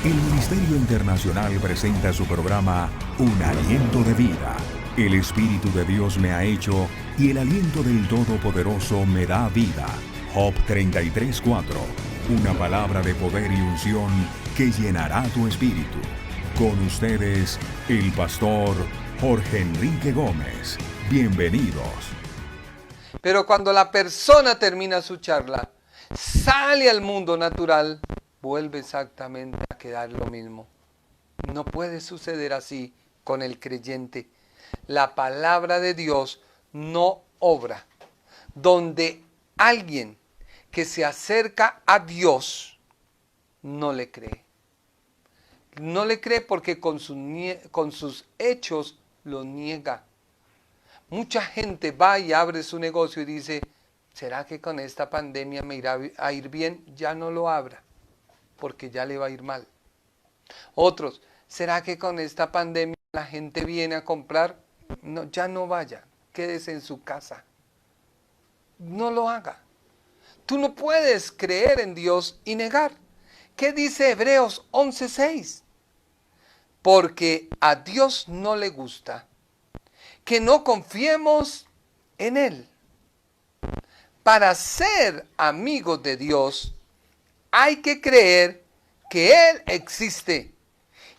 El Ministerio Internacional presenta su programa Un Aliento de Vida. El Espíritu de Dios me ha hecho y el aliento del Todopoderoso me da vida. Job 33:4. Una palabra de poder y unción que llenará tu espíritu. Con ustedes, el pastor Jorge Enrique Gómez. Bienvenidos. Pero cuando la persona termina su charla, sale al mundo natural, vuelve exactamente a quedar lo mismo. No puede suceder así con el creyente. La palabra de Dios no obra. Donde alguien que se acerca a Dios no le cree. No le cree porque con sus hechos lo niega. Mucha gente va y abre su negocio y dice, ¿será que con esta pandemia me irá a ir bien? Ya no lo abra, porque ya le va a ir mal. Otros, ¿será que con esta pandemia la gente viene a comprar? No, ya no vaya, quédese en su casa. No lo haga. Tú no puedes creer en Dios y negar. ¿Qué dice Hebreos 11:6? Porque a Dios no le gusta que no confiemos en Él. Para ser amigos de Dios, hay que creer que Él existe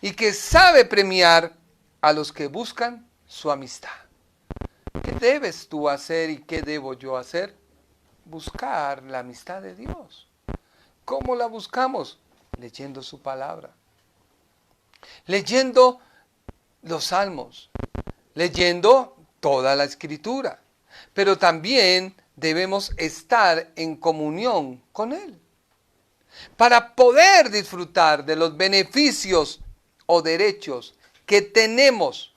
y que sabe premiar a los que buscan su amistad. ¿Qué debes tú hacer y qué debo yo hacer? Buscar la amistad de Dios. ¿Cómo la buscamos? Leyendo su palabra. Leyendo los salmos. Leyendo toda la escritura. Pero también debemos estar en comunión con Él. Para poder disfrutar de los beneficios o derechos que tenemos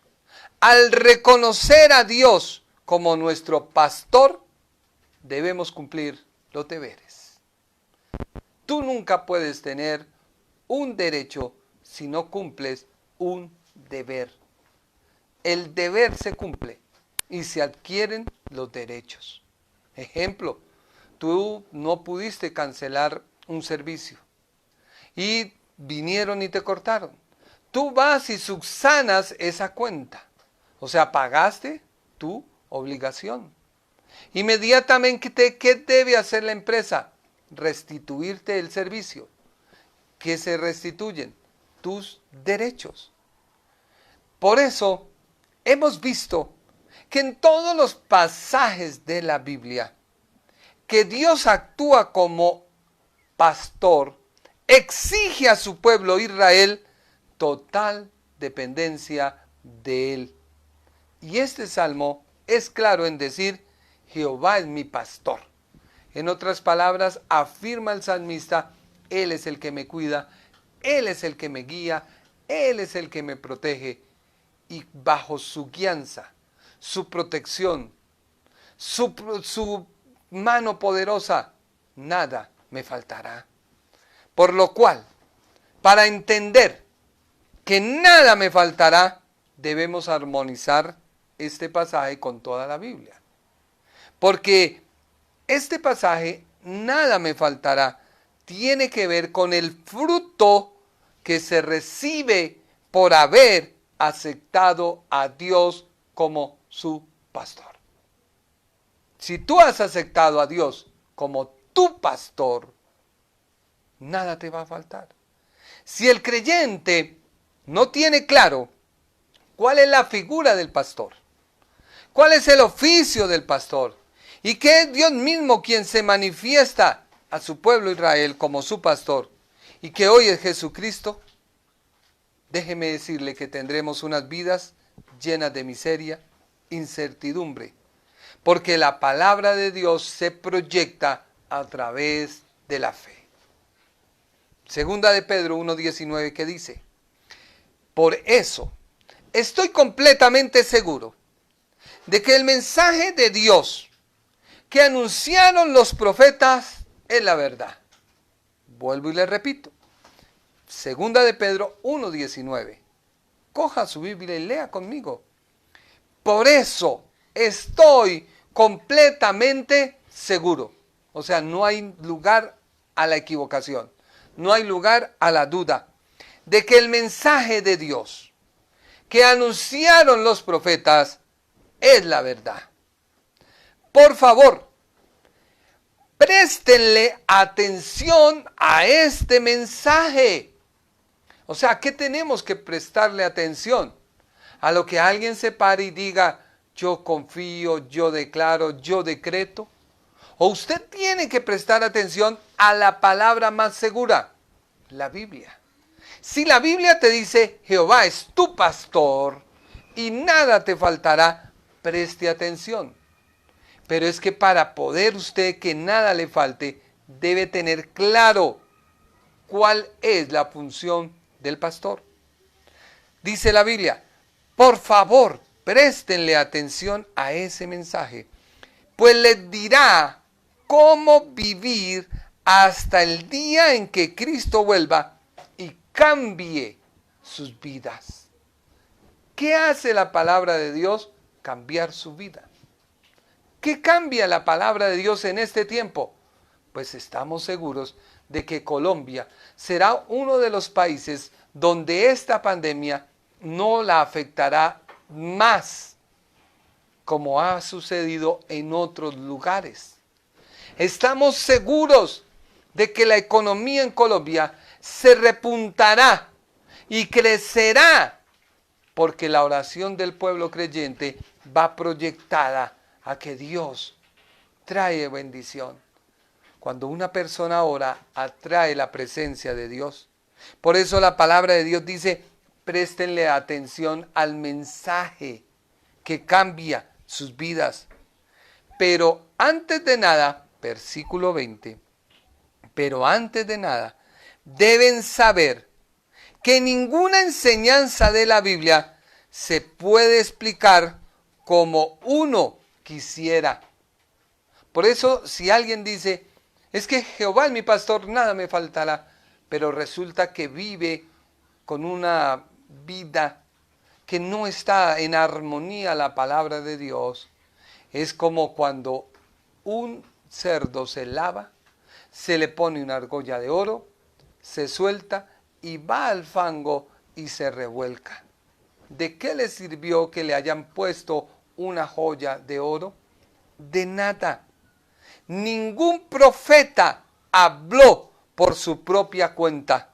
al reconocer a Dios como nuestro pastor, debemos cumplir los deberes. Tú nunca puedes tener un derecho si no cumples un deber. El deber se cumple y se adquieren los derechos. Ejemplo, tú no pudiste cancelar un servicio y vinieron y te cortaron. Tú vas y subsanas esa cuenta. O sea, pagaste tu obligación. Inmediatamente, ¿qué debe hacer la empresa? Restituirte el servicio. ¿Qué se restituyen? Tus derechos. Por eso, hemos visto que en todos los pasajes de la Biblia, que Dios actúa como pastor, exige a su pueblo Israel total dependencia de Él. Y este salmo es claro en decir, Jehová es mi pastor. En otras palabras, afirma el salmista, Él es el que me cuida, Él es el que me guía, Él es el que me protege. Y bajo su guianza, su protección, su mano poderosa, nada me faltará. Por lo cual, para entender que nada me faltará, debemos armonizar este pasaje con toda la Biblia. Porque este pasaje, nada me faltará, tiene que ver con el fruto que se recibe por haber aceptado a Dios como su pastor. Si tú has aceptado a Dios como tu pastor, nada te va a faltar. Si el creyente no tiene claro cuál es la figura del pastor, cuál es el oficio del pastor, y que es Dios mismo quien se manifiesta a su pueblo Israel como su pastor, y que hoy es Jesucristo, déjeme decirle que tendremos unas vidas llenas de miseria, incertidumbre, porque la palabra de Dios se proyecta a través de la fe. Segunda de Pedro 1:19 que dice, por eso estoy completamente seguro de que el mensaje de Dios que anunciaron los profetas es la verdad. Vuelvo y le repito. Segunda de Pedro 1:19. Coja su Biblia y lea conmigo. Por eso estoy completamente seguro. O sea, no hay lugar a la equivocación. No hay lugar a la duda de que el mensaje de Dios que anunciaron los profetas es la verdad. Por favor, préstenle atención a este mensaje. O sea, ¿qué tenemos que prestarle atención? A lo que alguien se pare y diga, yo confío, yo declaro, yo decreto. O usted tiene que prestar atención a la palabra más segura, la Biblia. Si la Biblia te dice, Jehová es tu pastor y nada te faltará, preste atención. Pero es que para poder usted que nada le falte, debe tener claro cuál es la función del pastor. Dice la Biblia, por favor, préstenle atención a ese mensaje, pues les dirá cómo vivir hasta el día en que Cristo vuelva y cambie sus vidas. ¿Qué hace la palabra de Dios? Cambiar su vida. ¿Qué cambia la palabra de Dios en este tiempo? Pues estamos seguros de que Colombia será uno de los países donde esta pandemia no la afectará más como ha sucedido en otros lugares. Estamos seguros de que la economía en Colombia se repuntará y crecerá porque la oración del pueblo creyente va proyectada a que Dios trae bendición. Cuando una persona ora, atrae la presencia de Dios. Por eso la palabra de Dios dice, préstenle atención al mensaje que cambia sus vidas. Pero antes de nada, versículo 20, pero antes de nada, deben saber que ninguna enseñanza de la Biblia se puede explicar como uno quisiera. Por eso, si alguien dice, es que Jehová es mi pastor, nada me faltará, pero resulta que vive con una vida que no está en armonía a la palabra de Dios, es como cuando un cerdo se lava, se le pone una argolla de oro, se suelta y va al fango y se revuelca. ¿De qué le sirvió que le hayan puesto una joya de oro? De nada. Ningún profeta habló por su propia cuenta.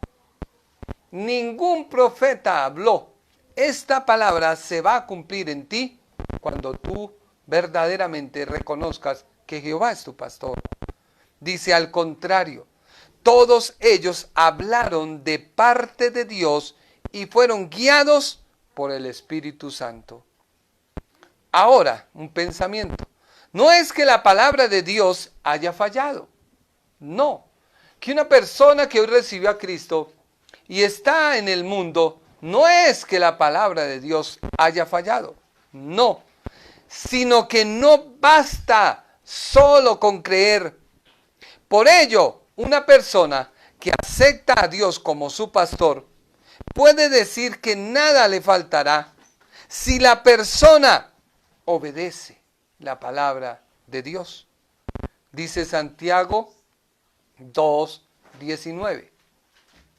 Ningún profeta habló. Esta palabra se va a cumplir en ti cuando tú verdaderamente reconozcas que Jehová es tu pastor. Dice al contrario, todos ellos hablaron de parte de Dios y fueron guiados por el Espíritu Santo. Ahora, un pensamiento. No es que la palabra de Dios haya fallado. No. Que una persona que hoy recibió a Cristo y está en el mundo, no es que la palabra de Dios haya fallado. No. Sino que no basta solo con creer. Por ello, una persona que acepta a Dios como su pastor puede decir que nada le faltará si la persona obedece la palabra de Dios. Dice Santiago 2:19.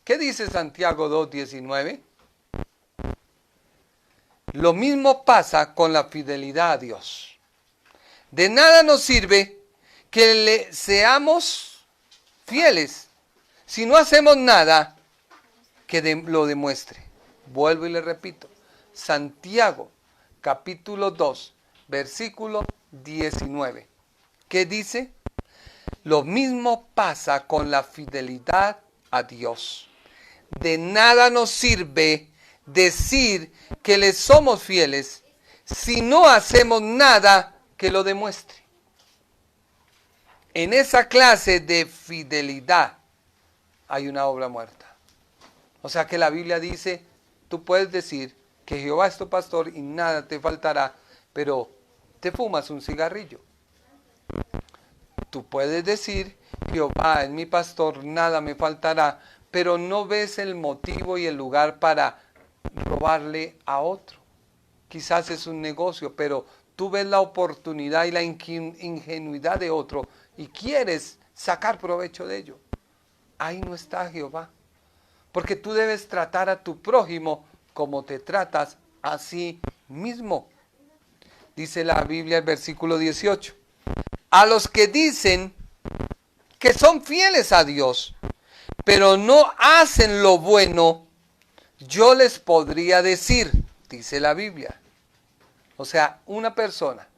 ¿Qué dice Santiago 2:19? Lo mismo pasa con la fidelidad a Dios. De nada nos sirve que le seamos fieles si no hacemos nada que lo demuestre. Vuelvo y le repito. Santiago capítulo 2, versículo 19. ¿Qué dice? Lo mismo pasa con la fidelidad a Dios. De nada nos sirve decir que le somos fieles si no hacemos nada que lo demuestre. En esa clase de fidelidad hay una obra muerta. O sea que la Biblia dice, tú puedes decir que Jehová es tu pastor y nada te faltará, pero te fumas un cigarrillo. Tú puedes decir, Jehová es mi pastor, nada me faltará, pero no ves el motivo y el lugar para robarle a otro. Quizás es un negocio, pero tú ves la oportunidad y la ingenuidad de otro y quieres sacar provecho de ello. Ahí no está Jehová. Porque tú debes tratar a tu prójimo como te tratas a sí mismo. Dice la Biblia, el versículo 18. A los que dicen que son fieles a Dios, pero no hacen lo bueno, yo les podría decir, dice la Biblia. O sea, una persona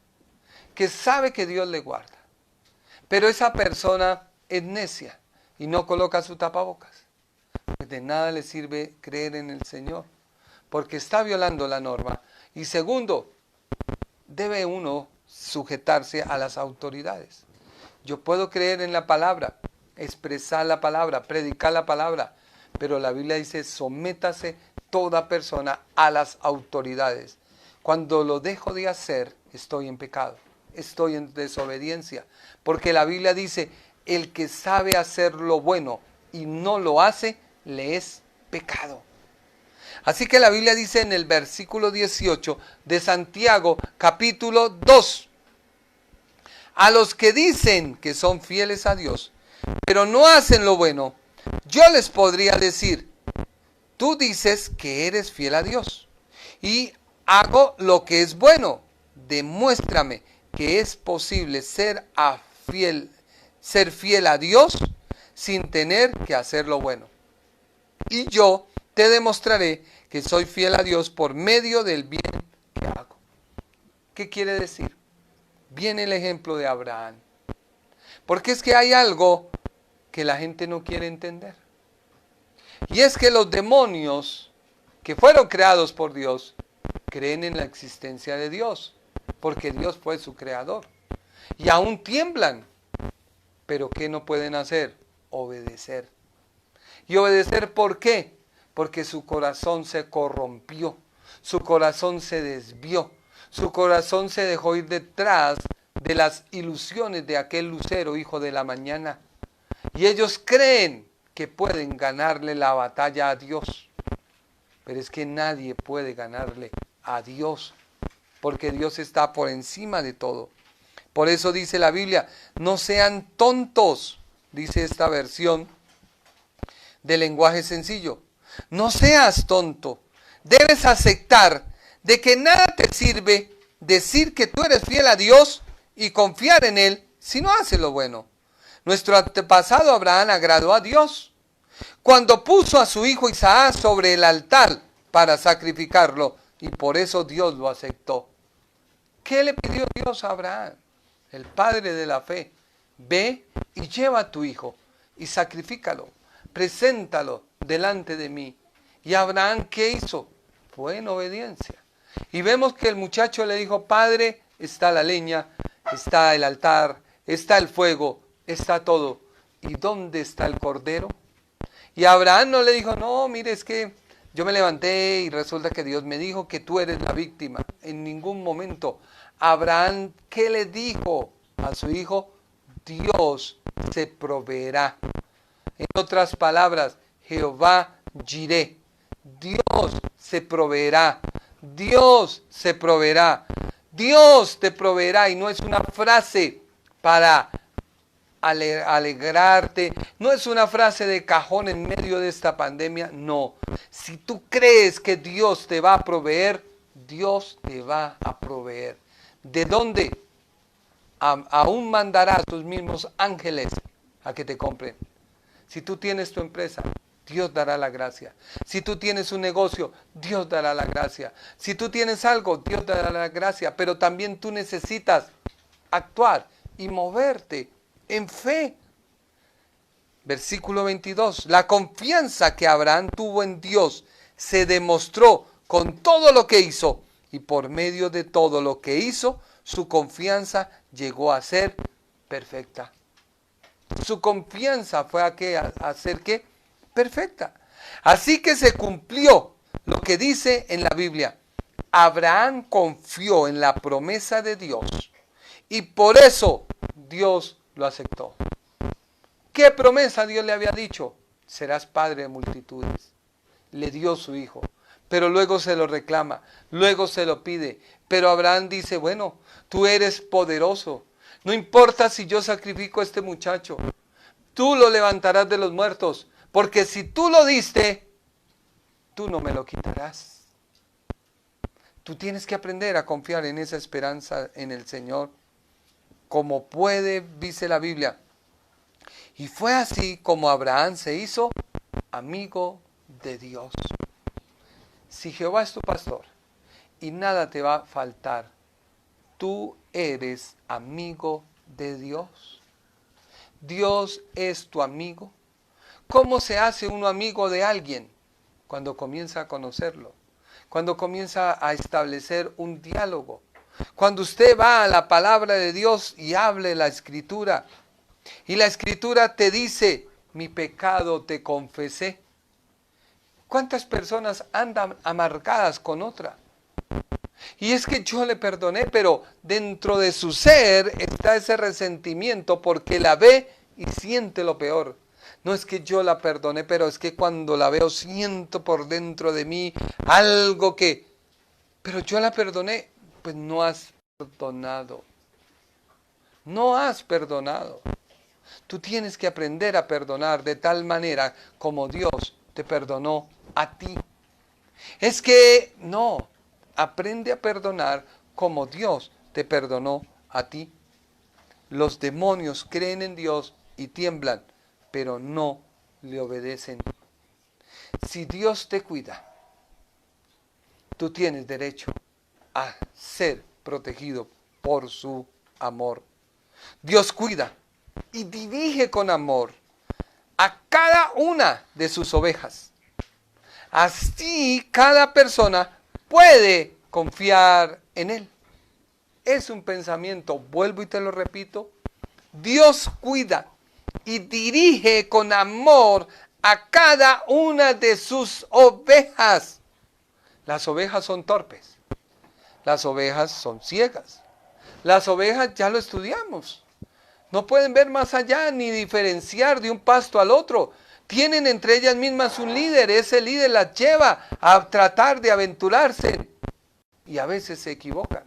que sabe que Dios le guarda, pero esa persona es necia y no coloca su tapabocas. De nada le sirve creer en el Señor, porque está violando la norma. Y segundo, debe uno sujetarse a las autoridades. Yo puedo creer en la palabra, expresar la palabra, predicar la palabra, pero la Biblia dice, sométase toda persona a las autoridades. Cuando lo dejo de hacer, estoy en pecado, estoy en desobediencia, porque la Biblia dice, el que sabe hacer lo bueno y no lo hace, le es pecado. Así que la Biblia dice en el versículo 18 de Santiago, capítulo 2, a los que dicen que son fieles a Dios, pero no hacen lo bueno, yo les podría decir, tú dices que eres fiel a Dios y hago lo que es bueno. Demuéstrame que es posible ser fiel a Dios sin tener que hacer lo bueno. Y yo te demostraré que soy fiel a Dios por medio del bien que hago. ¿Qué quiere decir? Viene el ejemplo de Abraham. Porque es que hay algo que la gente no quiere entender. Y es que los demonios que fueron creados por Dios creen en la existencia de Dios, porque Dios fue su creador. Y aún tiemblan. Pero ¿qué no pueden hacer? Obedecer. ¿Y obedecer por qué? Porque su corazón se corrompió, su corazón se desvió, su corazón se dejó ir detrás de las ilusiones de aquel lucero, hijo de la mañana. Y ellos creen que pueden ganarle la batalla a Dios. Pero es que nadie puede ganarle a Dios, porque Dios está por encima de todo. Por eso dice la Biblia, no sean tontos, dice esta versión de lenguaje sencillo. No seas tonto, debes aceptar de que nada te sirve decir que tú eres fiel a Dios y confiar en Él si no haces lo bueno. Nuestro antepasado Abraham agradó a Dios cuando puso a su hijo Isaac sobre el altar para sacrificarlo y por eso Dios lo aceptó. ¿Qué le pidió Dios a Abraham? El padre de la fe, ve y lleva a tu hijo y sacrifícalo, preséntalo delante de mí. Y Abraham, ¿qué hizo? Fue en obediencia. Y vemos que el muchacho le dijo, Padre, está la leña, está el altar, está el fuego, está todo. ¿Y dónde está el cordero? Y Abraham no le dijo, no, mire, es que yo me levanté y resulta que Dios me dijo que tú eres la víctima. En ningún momento. Abraham, ¿qué le dijo a su hijo? Dios se proveerá. En otras palabras, Jehová Jireh. Dios se proveerá. Dios se proveerá. Dios te proveerá. Y no es una frase para alegrarte. No es una frase de cajón en medio de esta pandemia. No. Si tú crees que Dios te va a proveer, Dios te va a proveer. ¿De dónde? Aún mandará a tus mismos ángeles a que te compren. Si tú tienes tu empresa, Dios dará la gracia. Si tú tienes un negocio, Dios dará la gracia. Si tú tienes algo, Dios dará la gracia. Pero también tú necesitas actuar y moverte en fe. Versículo 22. La confianza que Abraham tuvo en Dios se demostró con todo lo que hizo. Y por medio de todo lo que hizo, su confianza llegó a ser perfecta. Su confianza fue a ser ¿qué? Perfecta. Así que se cumplió lo que dice en la Biblia. Abraham confió en la promesa de Dios y por eso Dios lo aceptó. ¿Qué promesa Dios le había dicho? Serás padre de multitudes. Le dio su hijo. Pero luego se lo reclama, luego se lo pide. Pero Abraham dice, bueno, tú eres poderoso. No importa si yo sacrifico a este muchacho. Tú lo levantarás de los muertos, porque si tú lo diste, tú no me lo quitarás. Tú tienes que aprender a confiar en esa esperanza en el Señor, como puede, dice la Biblia. Y fue así como Abraham se hizo amigo de Dios. Si Jehová es tu pastor y nada te va a faltar, tú eres amigo de Dios. Dios es tu amigo. ¿Cómo se hace uno amigo de alguien? Cuando comienza a conocerlo, cuando comienza a establecer un diálogo, cuando usted va a la palabra de Dios y hable la Escritura, y la Escritura te dice, mi pecado te confesé. ¿Cuántas personas andan amargadas con otra? Y es que yo le perdoné, pero dentro de su ser está ese resentimiento porque la ve y siente lo peor. No es que yo la perdoné, pero es que cuando la veo siento por dentro de mí algo que... Pero yo la perdoné, pues no has perdonado. No has perdonado. Tú tienes que aprender a perdonar de tal manera como Dios te perdonó a ti. Es que no, aprende a perdonar como Dios te perdonó a ti. Los demonios creen en Dios y tiemblan, pero no le obedecen. Si Dios te cuida, tú tienes derecho a ser protegido por su amor. Dios cuida y dirige con amor a cada una de sus ovejas. Así cada persona puede confiar en Él. Es un pensamiento, vuelvo y te lo repito, Dios cuida y dirige con amor a cada una de sus ovejas. Las ovejas son torpes, las ovejas son ciegas, las ovejas ya lo estudiamos. No pueden ver más allá ni diferenciar de un pasto al otro. Tienen entre ellas mismas un líder. Ese líder las lleva a tratar de aventurarse. Y a veces se equivocan.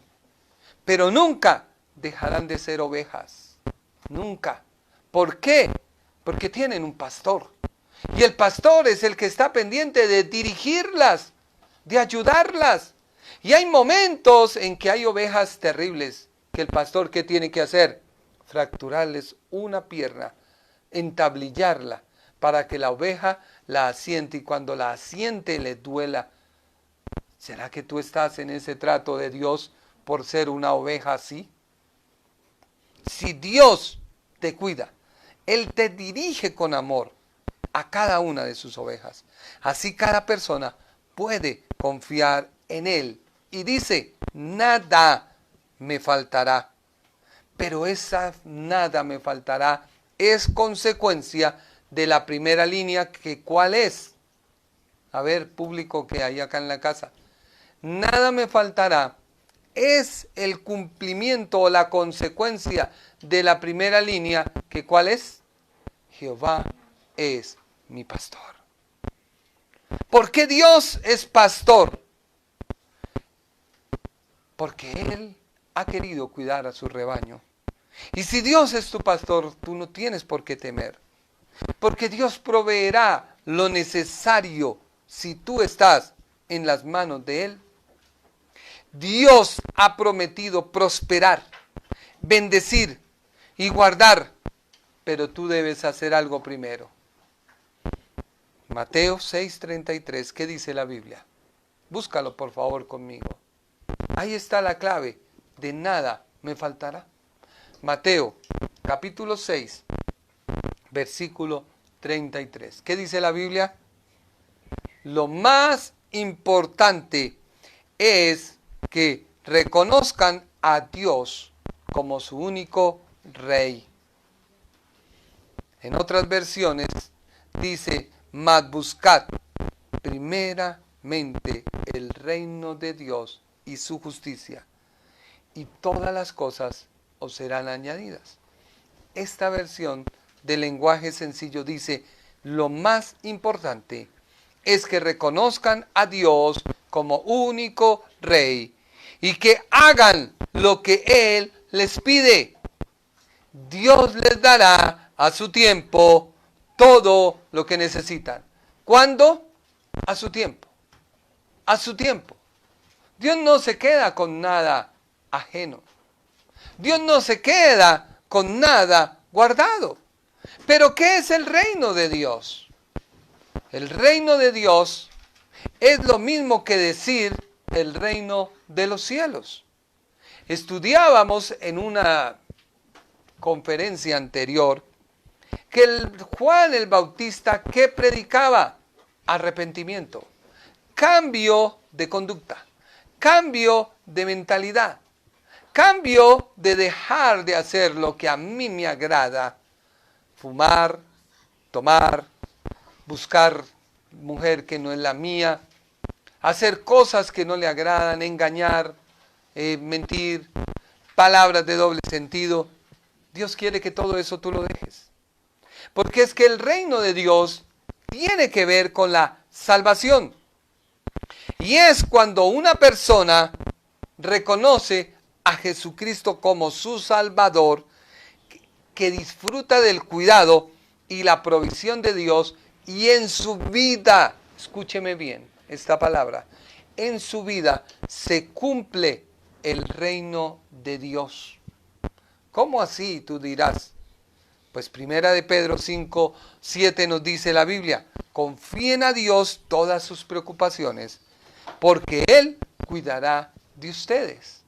Pero nunca dejarán de ser ovejas. Nunca. ¿Por qué? Porque tienen un pastor. Y el pastor es el que está pendiente de dirigirlas, de ayudarlas. Y hay momentos en que hay ovejas terribles. Que el pastor, ¿qué tiene que hacer? Fracturarles una pierna, entablillarla, para que la oveja la asiente y cuando la asiente le duela. ¿Será que tú estás en ese trato de Dios por ser una oveja así? Si Dios te cuida, Él te dirige con amor a cada una de sus ovejas. Así cada persona puede confiar en Él. Y dice, nada me faltará. Pero esa nada me faltará es consecuencia de la primera línea, que ¿cuál es? A ver, público que hay acá en la casa. Nada me faltará es el cumplimiento o la consecuencia de la primera línea, que ¿cuál es? Jehová es mi pastor. ¿Por qué Dios es pastor? Porque Él ha querido cuidar a su rebaño. Y si Dios es tu pastor, tú no tienes por qué temer. Porque Dios proveerá lo necesario si tú estás en las manos de Él. Dios ha prometido prosperar, bendecir y guardar, pero tú debes hacer algo primero. Mateo 6:33, ¿qué dice la Biblia? Búscalo por favor conmigo. Ahí está la clave, de nada me faltará. Mateo capítulo 6, versículo 33. ¿Qué dice la Biblia? Lo más importante es que reconozcan a Dios como su único Rey. En otras versiones dice, mas buscad primeramente el reino de Dios y su justicia, y todas las cosas os serán añadidas. Esta versión del lenguaje sencillo dice, lo más importante es que reconozcan a Dios como único Rey y que hagan lo que Él les pide. Dios les dará a su tiempo todo lo que necesitan. ¿Cuándo? A su tiempo. A su tiempo. Dios no se queda con nada ajeno. Dios no se queda con nada guardado. Pero ¿qué es el reino de Dios? El reino de Dios es lo mismo que decir el reino de los cielos. Estudiábamos en una conferencia anterior que Juan el Bautista, ¿qué predicaba? Arrepentimiento, cambio de conducta, cambio de mentalidad, cambio de dejar de hacer lo que a mí me agrada, fumar, tomar, buscar mujer que no es la mía, hacer cosas que no le agradan, engañar, mentir, palabras de doble sentido. Dios quiere que todo eso tú lo dejes. Porque es que el reino de Dios tiene que ver con la salvación. Y es cuando una persona reconoce a Jesucristo como su Salvador, que disfruta del cuidado y la provisión de Dios, y en su vida, escúcheme bien esta palabra, en su vida se cumple el reino de Dios. ¿Cómo así? Tú dirás. Pues primera de Pedro 5:7 nos dice la Biblia: confíen a Dios todas sus preocupaciones, porque Él cuidará de ustedes.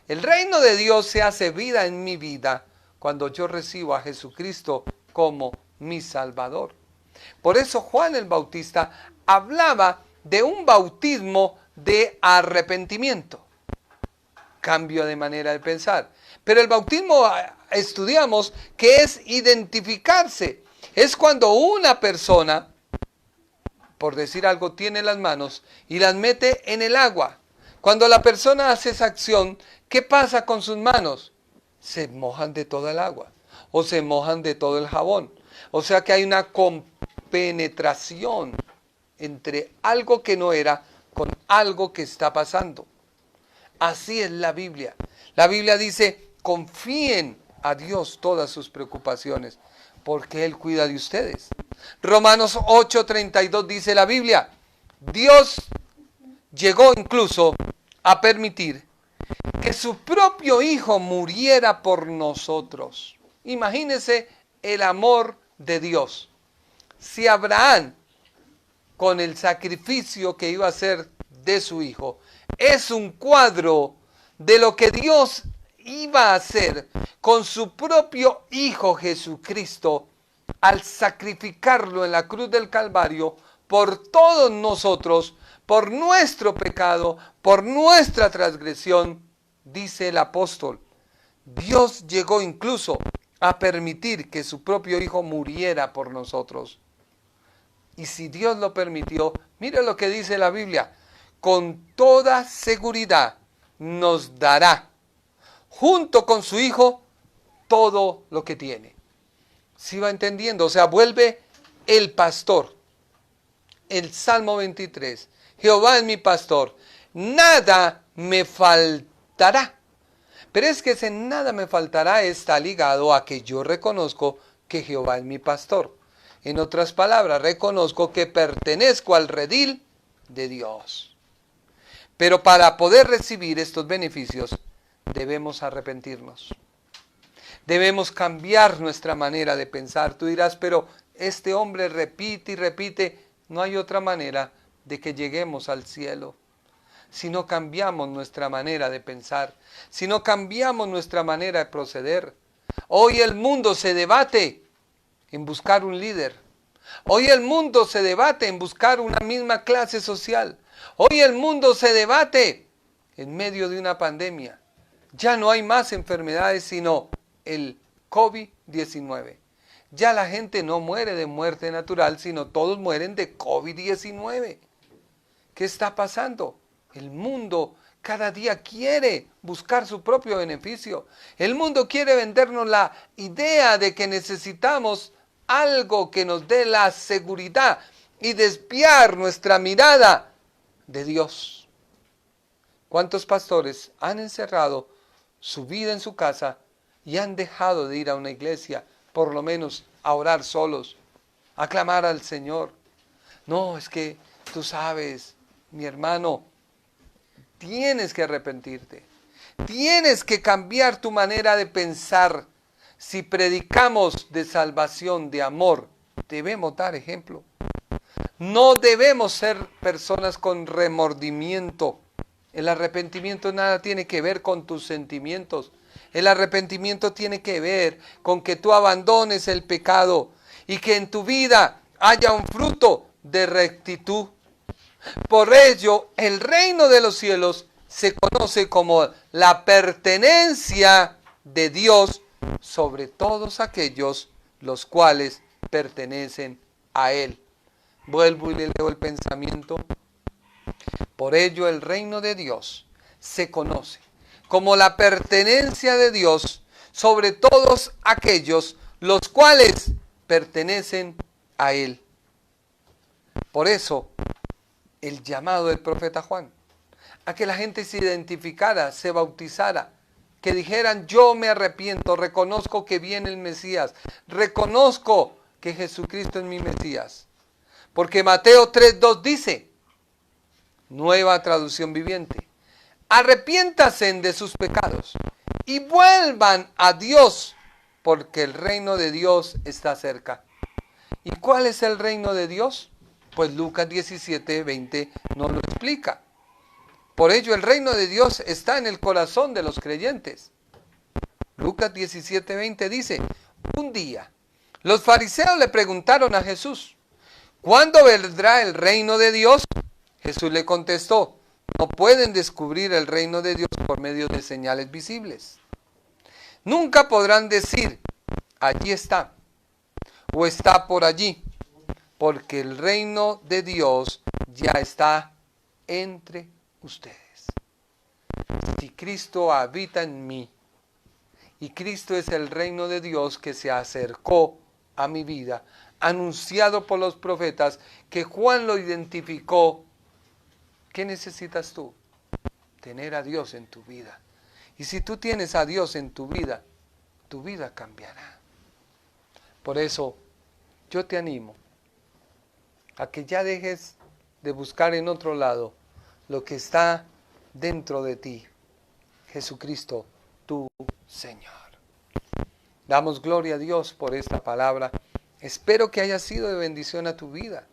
El reino de Dios se hace vida en mi vida cuando yo recibo a Jesucristo como mi Salvador. Por eso Juan el Bautista hablaba de un bautismo de arrepentimiento, cambio de manera de pensar. Pero el bautismo estudiamos que es identificarse. Es cuando una persona, por decir algo, tiene las manos y las mete en el agua. Cuando la persona hace esa acción, ¿qué pasa con sus manos? Se mojan de toda el agua o se mojan de todo el jabón. O sea que hay una compenetración entre algo que no era con algo que está pasando. Así es la Biblia. La Biblia dice: confíen a Dios todas sus preocupaciones, porque Él cuida de ustedes. Romanos 8:32 dice la Biblia: Dios llegó incluso a permitir que su propio Hijo muriera por nosotros. Imagínense el amor de Dios. Si Abraham, con el sacrificio que iba a hacer de su hijo, es un cuadro de lo que Dios iba a hacer con su propio Hijo Jesucristo, al sacrificarlo en la cruz del Calvario por todos nosotros, por nuestro pecado, por nuestra transgresión, dice el apóstol. Dios llegó incluso a permitir que su propio Hijo muriera por nosotros. Y si Dios lo permitió, mire lo que dice la Biblia: con toda seguridad nos dará, junto con su Hijo, todo lo que tiene. ¿Sí va entendiendo? O sea, vuelve el pastor. El Salmo 23. Jehová es mi pastor, nada me faltará. Pero es que ese nada me faltará está ligado a que yo reconozco que Jehová es mi pastor. En otras palabras, reconozco que pertenezco al redil de Dios. Pero para poder recibir estos beneficios, debemos arrepentirnos. Debemos cambiar nuestra manera de pensar. Tú dirás: pero este hombre repite y repite. No hay otra manera de que lleguemos al cielo si no cambiamos nuestra manera de pensar, si no cambiamos nuestra manera de proceder. Hoy el mundo se debate en buscar un líder. Hoy el mundo se debate en buscar una misma clase social. Hoy el mundo se debate en medio de una pandemia. Ya no hay más enfermedades sino el COVID-19. Ya la gente no muere de muerte natural, sino todos mueren de COVID-19. ¿Qué está pasando? El mundo cada día quiere buscar su propio beneficio. El mundo quiere vendernos la idea de que necesitamos algo que nos dé la seguridad y desviar nuestra mirada de Dios. ¿Cuántos pastores han encerrado su vida en su casa y han dejado de ir a una iglesia, por lo menos a orar solos? a clamar al Señor. No, es que tú sabes, mi hermano, tienes que arrepentirte. Tienes que cambiar tu manera de pensar. Si predicamos de salvación, de amor, debemos dar ejemplo. No debemos ser personas con remordimiento. El arrepentimiento nada tiene que ver con tus sentimientos. El arrepentimiento tiene que ver con que tú abandones el pecado y que en tu vida haya un fruto de rectitud. Por ello, el reino de los cielos se conoce como la pertenencia de Dios sobre todos aquellos los cuales pertenecen a Él. Vuelvo y le leo el pensamiento. Por ello el reino de Dios se conoce como la pertenencia de Dios sobre todos aquellos los cuales pertenecen a Él. Por eso el llamado del profeta Juan, a que la gente se identificara, se bautizara, que dijeran: yo me arrepiento, reconozco que viene el Mesías, reconozco que Jesucristo es mi Mesías. Porque Mateo 3:2 dice, nueva traducción viviente: arrepiéntanse de sus pecados y vuelvan a Dios, porque el reino de Dios está cerca. ¿Y cuál es el reino de Dios? Pues Lucas 17:20 nos lo explica. Por ello el reino de Dios está en el corazón de los creyentes. Lucas 17:20 dice, un día los fariseos le preguntaron a Jesús: ¿cuándo vendrá el reino de Dios? Jesús le contestó: no pueden descubrir el reino de Dios por medio de señales visibles. Nunca podrán decir: allí está, o está por allí, porque el reino de Dios ya está entre ustedes. Si Cristo habita en mí, y Cristo es el reino de Dios que se acercó a mi vida, anunciado por los profetas, que Juan lo identificó, ¿qué necesitas tú? Tener a Dios en tu vida. Y si tú tienes a Dios en tu vida cambiará. Por eso yo te animo a que ya dejes de buscar en otro lado lo que está dentro de ti, Jesucristo, tu Señor. Damos gloria a Dios por esta palabra. Espero que haya sido de bendición a tu vida.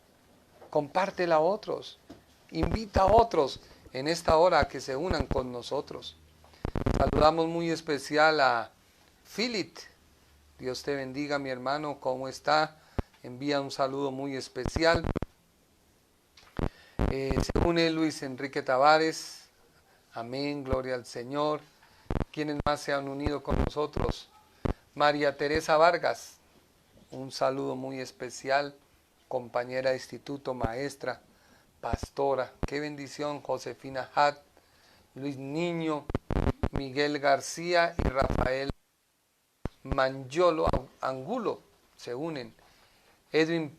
Compártela a otros. Invita a otros en esta hora a que se unan con nosotros. Saludamos muy especial a Philip. Dios te bendiga, mi hermano. ¿Cómo está? Envía un saludo muy especial. Se une Luis Enrique Tavares. Amén, gloria al Señor. ¿Quiénes más se han unido con nosotros? María Teresa Vargas. Un saludo muy especial. Compañera de instituto, maestra, pastora. Qué bendición. Josefina Hat, Luis Niño, Miguel García y Rafael Mangiolo Angulo se unen. Edwin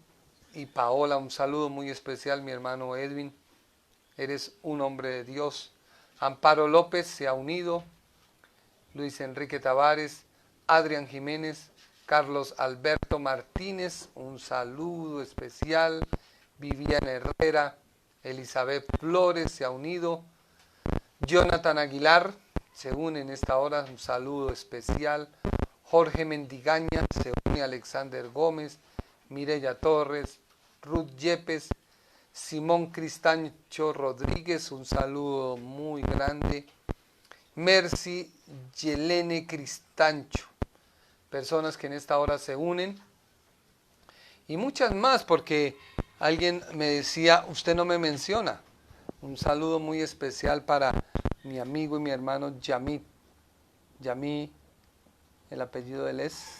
y Paola, un saludo muy especial, mi hermano Edwin. Eres un hombre de Dios. Amparo López se ha unido. Luis Enrique Tavares, Adrián Jiménez, Carlos Alberto Martínez, un saludo especial. Viviana Herrera, Elizabeth Flores se ha unido. Jonathan Aguilar se une en esta hora, un saludo especial. Jorge Mendigaña se une. Alexander Gómez, Mireya Torres, Ruth Yepes, Simón Cristancho Rodríguez, un saludo muy grande. Mercy Yelene Cristancho, personas que en esta hora se unen. Y muchas más, porque alguien me decía, usted no me menciona. Un saludo muy especial para mi amigo y mi hermano Yamí. Yamí, el apellido de él es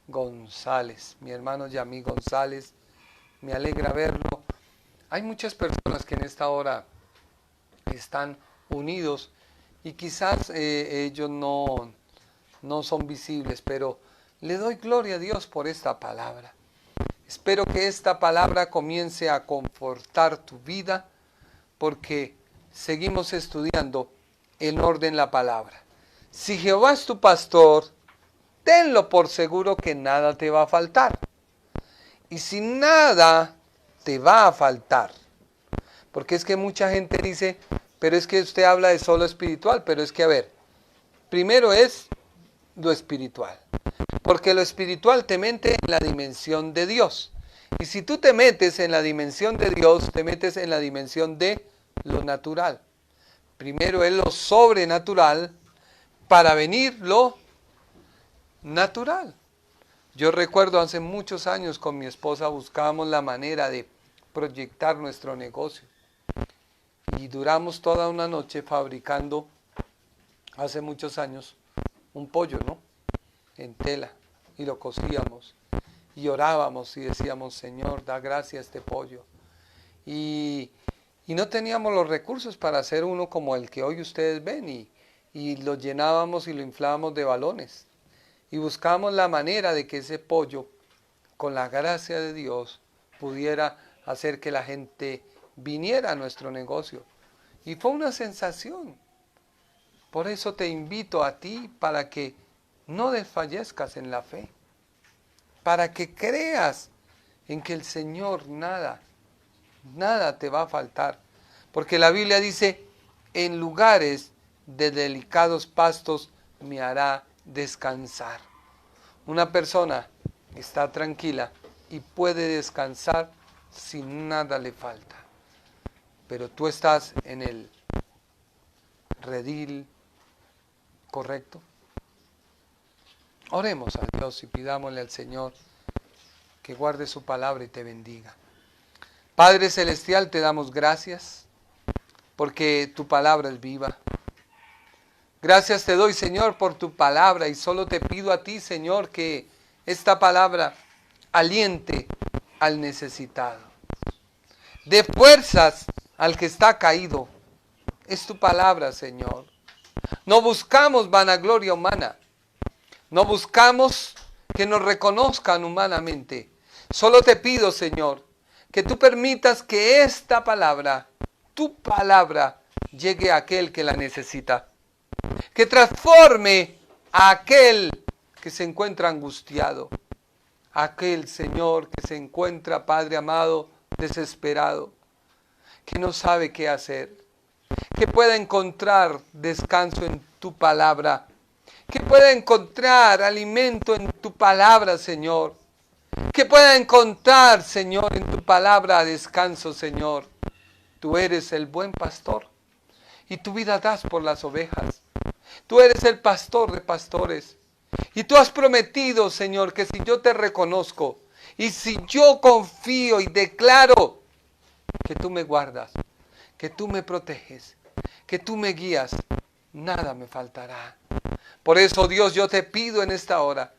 González. Mi hermano Yamí González, me alegra verlo. Hay muchas personas que en esta hora están unidos y quizás ellos no son visibles, pero le doy gloria a Dios por esta palabra. Espero que esta palabra comience a confortar tu vida, porque seguimos estudiando en orden la palabra. Si Jehová es tu pastor, tenlo por seguro que nada te va a faltar. y si nada te va a faltar. Porque es que mucha gente dice, pero es que usted habla de solo espiritual, pero es que a ver, primero es lo espiritual. Porque lo espiritual te mete en la dimensión de Dios. Y si tú te metes en la dimensión de Dios, te metes en la dimensión de lo natural. Primero es lo sobrenatural para venir lo natural. Yo recuerdo hace muchos años con mi esposa buscábamos la manera de proyectar nuestro negocio. Y duramos toda una noche fabricando, hace muchos años, un pollo, ¿no? En tela. Y lo cosíamos. Y orábamos y decíamos, Señor, da gracia a este pollo. Y no teníamos los recursos para hacer uno como el que hoy ustedes ven. Y lo llenábamos y lo inflábamos de balones. Y buscábamos la manera de que ese pollo, con la gracia de Dios, pudiera hacer que la gente viniera a nuestro negocio. Y fue una sensación. Por eso te invito a ti para que no desfallezcas en la fe. Para que creas en que el Señor nada te va a faltar. Porque la Biblia dice, en lugares de delicados pastos me hará descansar. Una persona está tranquila y puede descansar si nada le falta. Pero tú estás en el redil correcto. Oremos a Dios y pidámosle al Señor que guarde su palabra y te bendiga. Padre Celestial, te damos gracias porque tu palabra es viva. Gracias te doy, Señor, por tu palabra y solo te pido a ti, Señor, que esta palabra aliente al necesitado. Dé fuerzas al que está caído. Es tu palabra, Señor. No buscamos vanagloria humana. No buscamos que nos reconozcan humanamente. Solo te pido, Señor, que tú permitas que esta palabra, tu palabra, llegue a aquel que la necesita. Que transforme a aquel que se encuentra angustiado. Aquel, Señor, que se encuentra, Padre amado, desesperado. Que no sabe qué hacer. Que pueda encontrar descanso en tu palabra. Que pueda encontrar alimento en tu palabra, Señor. Que pueda encontrar, Señor, en tu palabra descanso, Señor. Tú eres el buen pastor y tu vida das por las ovejas. Tú eres el pastor de pastores. Y tú has prometido, Señor, que si yo te reconozco y si yo confío y declaro que tú me guardas, que tú me proteges, que tú me guías, nada me faltará. Por eso, Dios, yo te pido en esta hora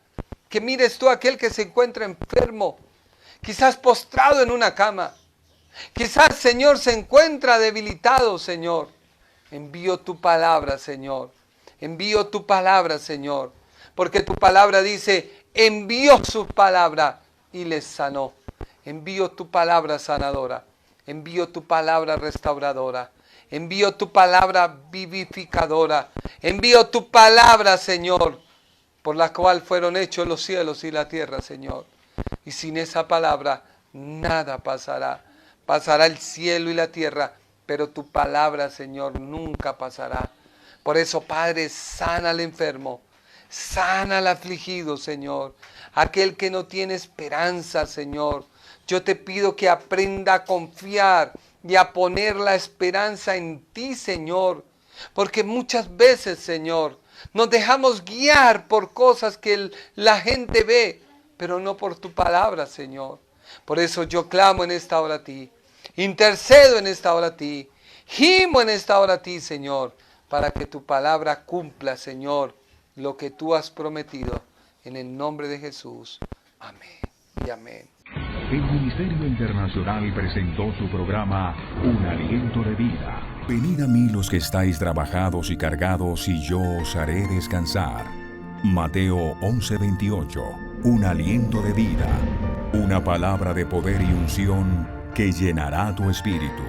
que mires tú a aquel que se encuentra enfermo, quizás postrado en una cama. Quizás, Señor, se encuentra debilitado, Señor. Envío tu palabra, Señor. Envío tu palabra, Señor. Porque tu palabra dice, envió su palabra y les sanó. Envío tu palabra sanadora. Envío tu palabra restauradora. Envío tu palabra vivificadora. Envío tu palabra, Señor, por la cual fueron hechos los cielos y la tierra, Señor. Y sin esa palabra nada pasará. Pasará el cielo y la tierra, pero tu palabra, Señor, nunca pasará. Por eso, Padre, sana al enfermo, sana al afligido, Señor. Aquel que no tiene esperanza, Señor. Yo te pido que aprenda a confiar y a poner la esperanza en ti, Señor. Porque muchas veces, Señor, nos dejamos guiar por cosas que la gente ve, pero no por tu palabra, Señor. Por eso yo clamo en esta hora a ti. Intercedo en esta hora a ti. Gimo en esta hora a ti, Señor, para que tu palabra cumpla, Señor, lo que tú has prometido. En el nombre de Jesús. Amén y amén. El Ministerio Internacional presentó su programa Un Aliento de Vida. Venid a mí los que estáis trabajados y cargados, y yo os haré descansar. Mateo 11:28. Un aliento de vida. Una palabra de poder y unción que llenará tu espíritu.